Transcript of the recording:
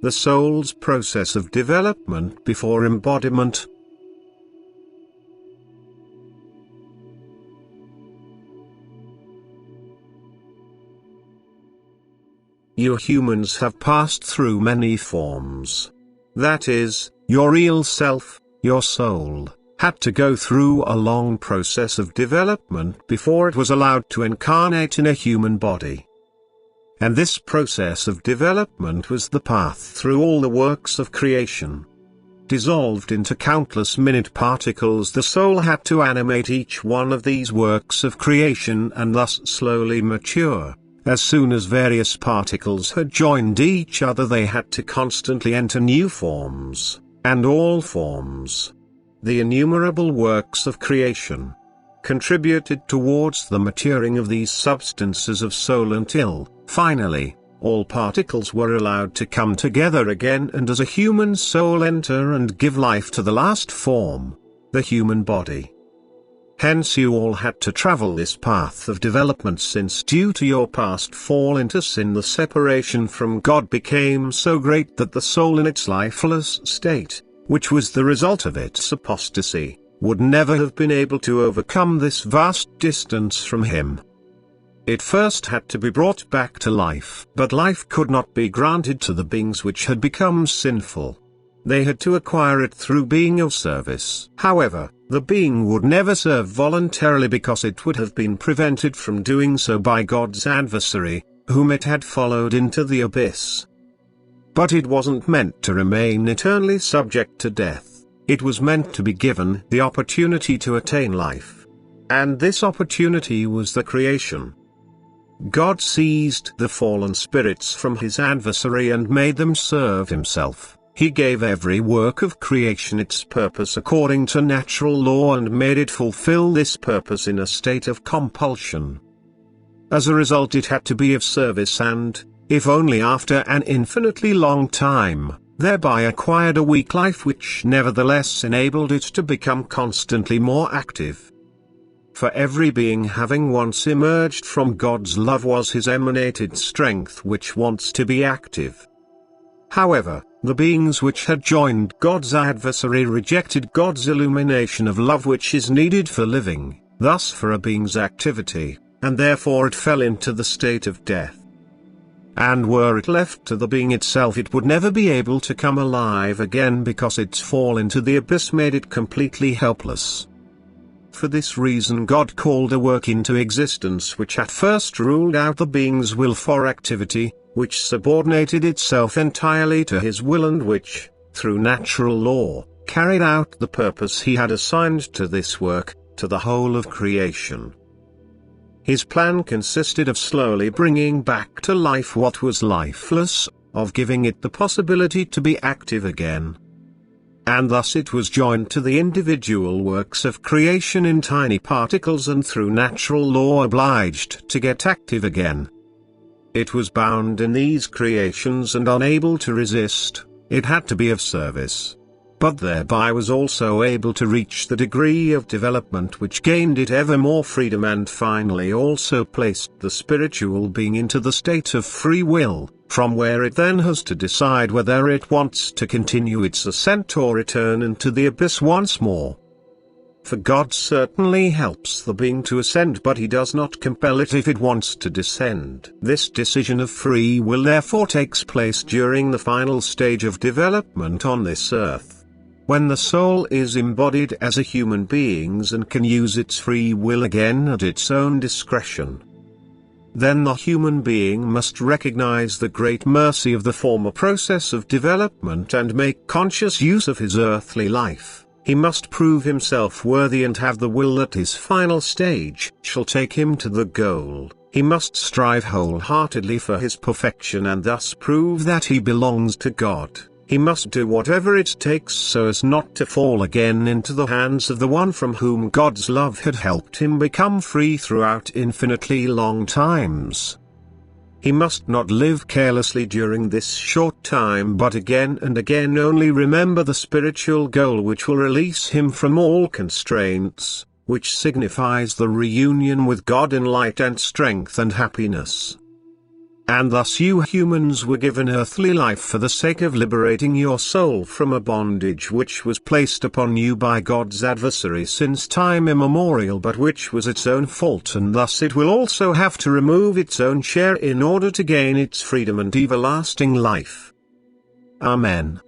the soul's process of development before embodiment. You humans have passed through many forms. That is, your real self, your soul, had to go through a long process of development before it was allowed to incarnate in a human body. And this process of development was the path through all the works of creation. Dissolved into countless minute particles, the soul had to animate each one of these works of creation and thus slowly mature. As soon as various particles had joined each other, they had to constantly enter new forms, and all forms, the innumerable works of creation, contributed towards the maturing of these substances of soul until, finally, all particles were allowed to come together again and as a human soul enter and give life to the last form, the human body. Hence you all had to travel this path of development, since due to your past fall into sin the separation from God became so great that the soul in its lifeless state, which was the result of its apostasy, would never have been able to overcome this vast distance from Him. It first had to be brought back to life, but life could not be granted to the beings which had become sinful. They had to acquire it through being of service. However, the being would never serve voluntarily because it would have been prevented from doing so by God's adversary, whom it had followed into the abyss. But it wasn't meant to remain eternally subject to death. It was meant to be given the opportunity to attain life. And this opportunity was the creation. God seized the fallen spirits from his adversary and made them serve himself. He gave every work of creation its purpose according to natural law and made it fulfill this purpose in a state of compulsion. As a result, it had to be of service and, if only after an infinitely long time, thereby acquired a weak life which nevertheless enabled it to become constantly more active. For every being having once emerged from God's love was his emanated strength which wants to be active. However, the beings which had joined God's adversary rejected God's illumination of love which is needed for living, thus for a being's activity, and therefore it fell into the state of death. And were it left to the being itself, it would never be able to come alive again because its fall into the abyss made it completely helpless. For this reason God called a work into existence which at first ruled out the being's will for activity, which subordinated itself entirely to his will and which, through natural law, carried out the purpose he had assigned to this work, to the whole of creation. His plan consisted of slowly bringing back to life what was lifeless, of giving it the possibility to be active again. And thus it was joined to the individual works of creation in tiny particles and through natural law obliged to get active again. It was bound in these creations and unable to resist. It had to be of service. But thereby was also able to reach the degree of development which gained it ever more freedom and finally also placed the spiritual being into the state of free will, from where it then has to decide whether it wants to continue its ascent or return into the abyss once more. For God certainly helps the being to ascend, but he does not compel it if it wants to descend. This decision of free will therefore takes place during the final stage of development on this earth, when the soul is embodied as a human being and can use its free will again at its own discretion. Then the human being must recognize the great mercy of the former process of development and make conscious use of his earthly life. He must prove himself worthy and have the will that his final stage shall take him to the goal. He must strive wholeheartedly for his perfection and thus prove that he belongs to God. He must do whatever it takes so as not to fall again into the hands of the one from whom God's love had helped him become free throughout infinitely long times. He must not live carelessly during this short time, but again and again only remember the spiritual goal which will release him from all constraints, which signifies the reunion with God in light and strength and happiness. And thus you humans were given earthly life for the sake of liberating your soul from a bondage which was placed upon you by God's adversary since time immemorial, but which was its own fault, and thus it will also have to remove its own share in order to gain its freedom and everlasting life. Amen.